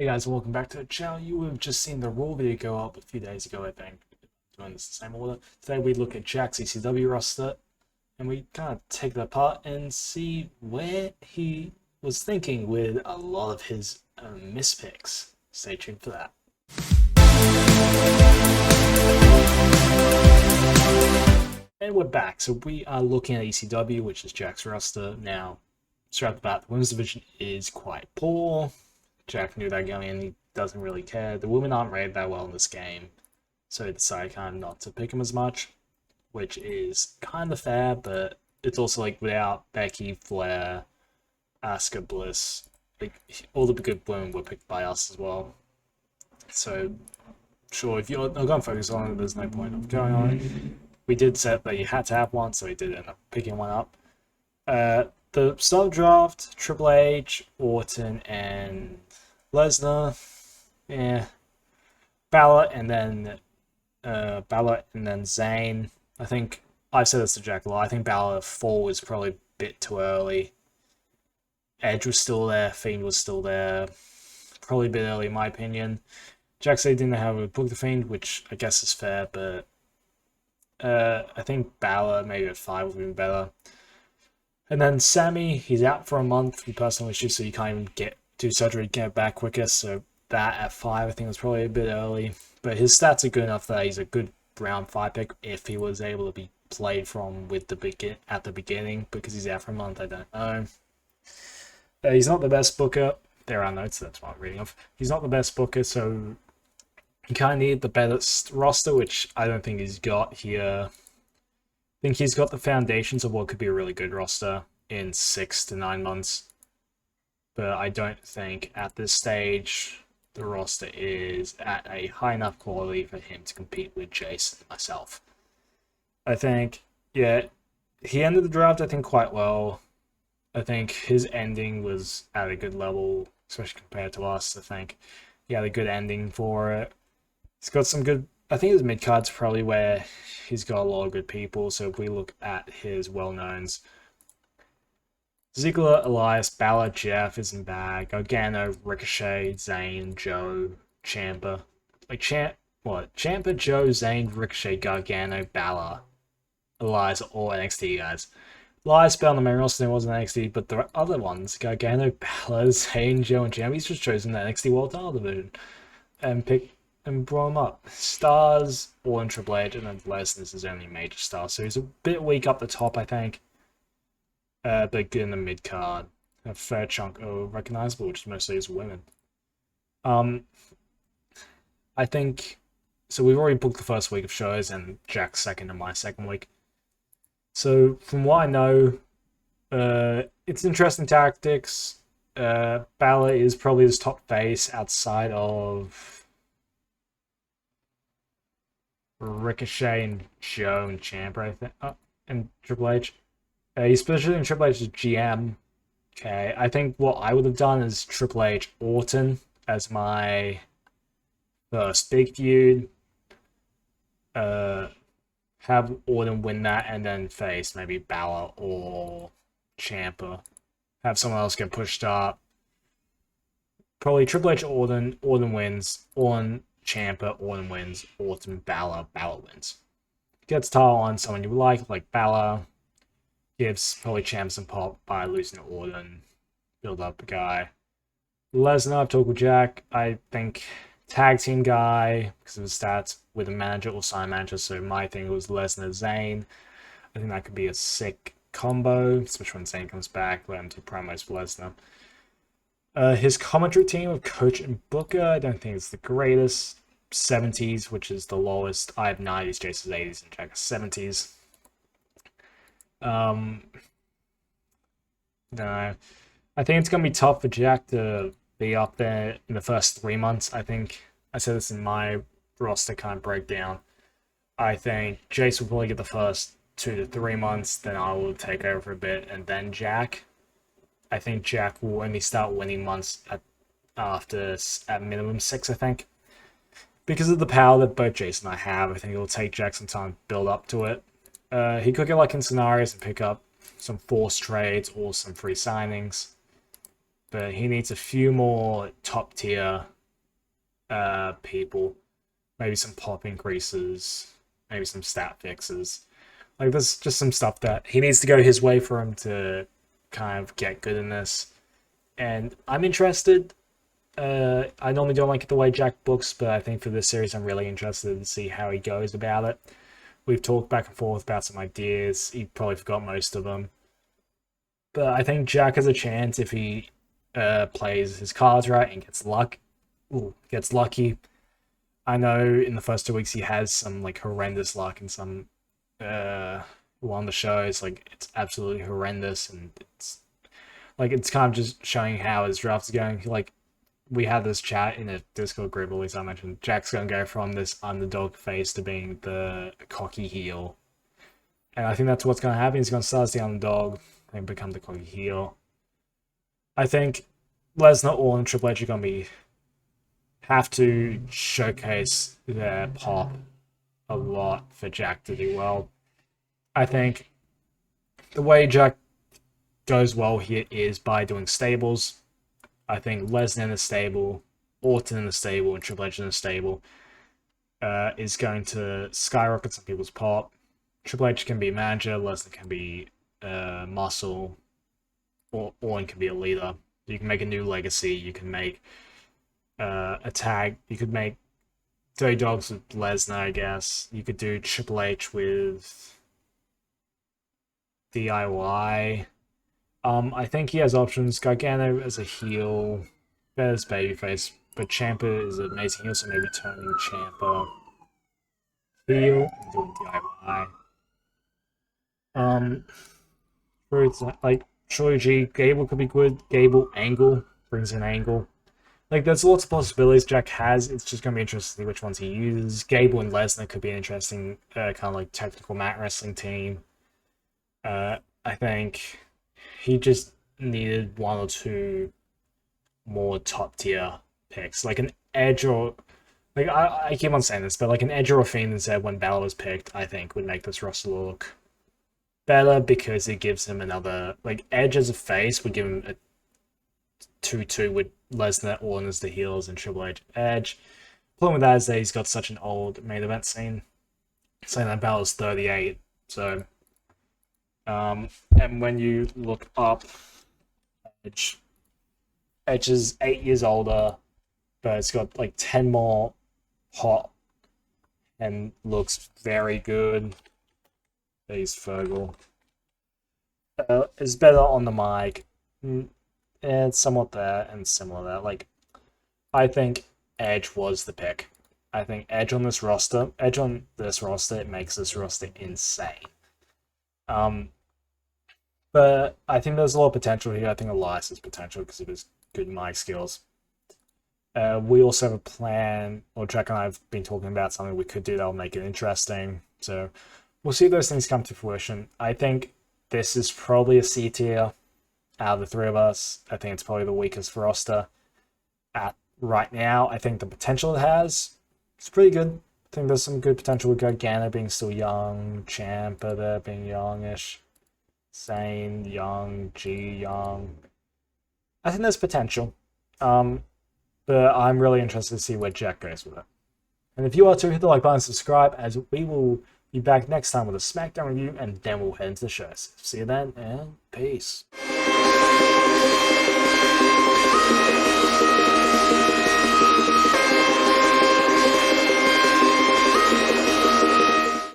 Hey guys, welcome back to the channel. You have just seen the Raw video go up a few days ago, I think. Doing this in the same order. Today we look at Jack's ECW roster, and we kind of take it apart and see where he was thinking with a lot of his mispicks. Stay tuned for that. And we're back. So we are looking at ECW, which is Jack's roster. Now, straight off the bat, the women's division is quite poor. Jack knew that going in, he doesn't really care. The women aren't rated that well in this game, so he decided kind of not to pick him as much, which is kind of fair, but it's also like without Becky, Flair, Asuka, Bliss, like all the good women were picked by us as well. So, sure, if you're not going to focus on it, there's no point of going on it. We did set that you had to have one, so we did end up picking one up. The start draft, Triple H, Orton, and Lesnar, Balor, and then Zayn. I think I've said this to Jack a lot. I think Balor 4 was probably a bit too early. Edge was still there, Fiend was still there, probably a bit early in my opinion. Jack said he didn't know how to book the Fiend, which I guess is fair, but I think Balor maybe at 5 would have been better. And then Sammy, he's out for a month with personal issues, so you can't even do surgery to get back quicker. So that at 5, I think was probably a bit early. But his stats are good enough that he's a good round 5 pick if he was able to be played from at the beginning. Because he's out for a month, I don't know. He's not the best booker. There are notes, that's what I'm reading off. He's not the best booker, so you kind of need the best roster, which I don't think he's got here. I think he's got the foundations of what could be a really good roster in 6 to 9 months. But I don't think at this stage the roster is at a high enough quality for him to compete with Jason and myself. I think, yeah, he ended the draft, I think, quite well. I think his ending was at a good level, especially compared to us. I think he had a good ending for it. He's got some good... I think his mid-card's probably where he's got a lot of good people. So if we look at his well-knowns, Ziggler, Elias, Balor, Jeff isn't bad. Gargano, Ricochet, Zayn, Joe, Ciampa. Ciampa, Joe, Zayn, Ricochet, Gargano, Balor, Elias are all NXT guys. Elias Bell on the main roster wasn't NXT, but the other ones, Gargano, Balor, Zayn, Joe, and Ciampa, he's just chosen the NXT World Title division and brought him up. Stars, all in Triple H, and then Lesnar's his only major star. So he's a bit weak up the top, I think. But good in the mid card. A fair chunk of recognizable, which mostly is women. I think so. We've already booked the first week of shows, and Jack's second and my second week. So from what I know, it's interesting tactics. Balor is probably his top face outside of Ricochet and Joe and Ciampa, I think, and Triple H. He's positioning Triple H as GM. Okay, I think what I would have done is Triple H Orton as my first big feud. Have Orton win that and then face maybe Balor or Ciampa. Have someone else get pushed up. Probably Triple H Orton wins. Orton Ciampa, Orton wins. Orton Balor wins. Gets title on someone you like Balor. Gives probably Ciampa some pop by losing to Orton. Build up a guy. Lesnar, I've talked with Jack. I think tag team guy because of his stats with a manager or sign manager. So my thing was Lesnar Zayn. I think that could be a sick combo, especially when Zayn comes back. Let him do promos for Lesnar. His commentary team of Coach and Booker, I don't think it's the greatest. 70s, which is the lowest. I have 90s, Jason's 80s, and Jack's 70s. No, I think it's gonna be tough for Jack to be up there in the first 3 months. I think I said this in my roster kind of breakdown. I think Jace will probably get the first 2 to 3 months, then I will take over for a bit, and then Jack. I think Jack will only start winning months at minimum 6, I think. Because of the power that both Jason and I have, I think it'll take Jack some time to build up to it. He could get like in scenarios and pick up some forced trades or some free signings. but he needs a few more top tier people. Maybe some pop increases, maybe some stat fixes. Like there's just some stuff that he needs to go his way for him to kind of get good in this. And I'm interested. I normally don't like the way Jack books, but I think for this series I'm really interested to see how he goes about it. We've talked back and forth about some ideas. He probably forgot most of them. But I think Jack has a chance if he plays his cards right and gets lucky. I know in the first 2 weeks he has some like horrendous luck in some one of the shows. Like it's absolutely horrendous, and it's kind of just showing how his draft is going. Like we had this chat in a Discord group, at least I mentioned. Jack's gonna go from this underdog face to being the cocky heel, and I think that's what's gonna happen. He's gonna start as the underdog and become the cocky heel. I think Lesnar, Orton, and Triple H are gonna have to showcase their pop a lot for Jack to do well. I think the way Jack goes well here is by doing stables. I think Lesnar in the stable, Orton in the stable, and Triple H in the stable is going to skyrocket some people's pop. Triple H can be a manager, Lesnar can be muscle, or Orton can be a leader. You can make a new legacy. You can make a tag. You could make Dirty Dogs with Lesnar, I guess. You could do Triple H with DIY. I think he has options. Gargano as a heel, better as babyface, but Ciampa is an amazing heel, so maybe turning Ciampa heel and doing DIY. For like Trilogy, Gable could be good. Gable Angle brings in Angle. Like there's lots of possibilities Jack has. It's just gonna be interesting to see which ones he uses. Gable and Lesnar could be an interesting kind of like technical mat wrestling team. I think he just needed one or two more top tier picks, like an Edge or like I keep on saying this, but like an Edge or a Fiend instead when Balor was picked, I think would make this roster look better because it gives him another like Edge as a face would give him a 2-2 with Lesnar, Orton as the heels, and Triple H Edge. Problem with that is that he's got such an old main event scene. Saying that Balor's 38, so and when you look up Edge is 8 years older, but it's got like 10 more hot and looks very good. He's Fergal. Is better on the mic. It's somewhat there and similar there. Like, I think Edge was the pick. I think Edge on this roster, it makes this roster insane. But I think there's a lot of potential here. I think Elias has potential because of his good mic skills. We also have a plan, or Jack and I have been talking about something we could do that will make it interesting. So we'll see if those things come to fruition. I think this is probably a C tier out of the three of us. I think it's probably the weakest roster at right now. I think the potential it has is pretty good. I think there's some good potential with Gargano being still young, Ciampa there being youngish, Zayn young, G young. I think there's potential. But I'm really interested to see where Jack goes with it. And if you are too, hit the like button and subscribe, as we will be back next time with a SmackDown review, and then we'll head into the shows. See you then, and peace.